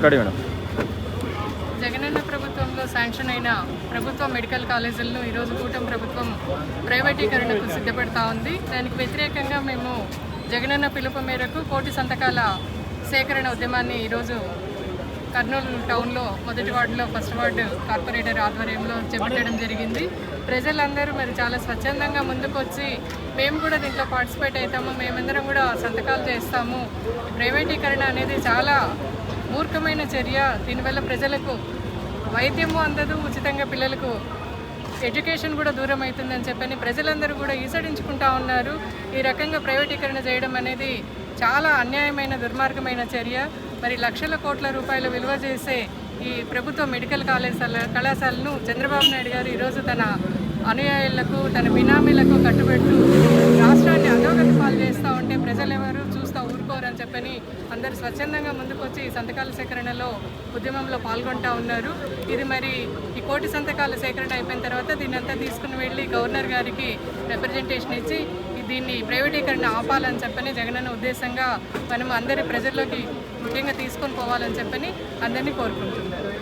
Ready madam. Jagananna ప్రభుత్వంలో sanction అయిన ప్రభుత్వ మెడికల్ కాలేజీలను ఈరోజు కూటమి ప్రభుత్వం ప్రైవేటీకరణకు సిద్ధపడతా ఉంది. దానికి వ్యతిరేకంగా మేము జగనన్న పిలుపు మేరకు కోటి సంతకాల సేకరణ ఉద్యమాన్ని ఈరోజు కర్నూలు టౌన్లో మొదటి వార్డులో ఫస్ట్ వార్డు కార్పొరేటర్ ఆధ్వర్యంలో చేపట్టడం జరిగింది. ప్రజలందరూ మరి చాలా స్వచ్ఛందంగా ముందుకొచ్చి మేము కూడా దీంట్లో పార్టిసిపేట్ అవుతాము, మేమందరం కూడా సంతకాలు చేస్తాము. ప్రైవేటీకరణ అనేది చాలా మూర్ఖమైన చర్య. దీనివల్ల ప్రజలకు వైద్యము అందదు, ఉచితంగా పిల్లలకు ఎడ్యుకేషన్ కూడా దూరం అవుతుందని చెప్పని ప్రజలందరూ కూడా ఈసడించుకుంటా ఉన్నారు. ఈ రకంగా ప్రైవేటీకరణ చేయడం అనేది చాలా అన్యాయమైన దుర్మార్గమైన చర్య. మరి లక్షల కోట్ల రూపాయల విలువ చేసే ఈ ప్రభుత్వ మెడికల్ కళాశాలను చంద్రబాబు నాయుడు గారు ఈరోజు తన అనుయాయులకు తన బినామీలకు కట్టుబెట్టు రాష్ట్రాన్ని అధోగతి పాలు చేస్తూ ఉంటే ప్రజలు ఎవరు చూస్తూ ఊరుకోరని చెప్పని అందరూ స్వచ్ఛందంగా ముందుకొచ్చి సంతకాల సేకరణలో ఉద్యమంలో పాల్గొంటూ ఉన్నారు. ఇది మరి ఈ కోటి సంతకాల సేకరణ అయిపోయిన తర్వాత దీన్ని అంతా తీసుకుని వెళ్ళి గవర్నర్ గారికి రిప్రజెంటేషన్ ఇచ్చి దీన్ని ప్రైవేటీకరణ ఆపాలని చెప్పని జగనన్న ఉద్దేశంగా మనం అందరి ప్రజల్లోకి ముఖ్యంగా తీసుకొని పోవాలని చెప్పని అందరినీ కోరుకుంటున్నారు.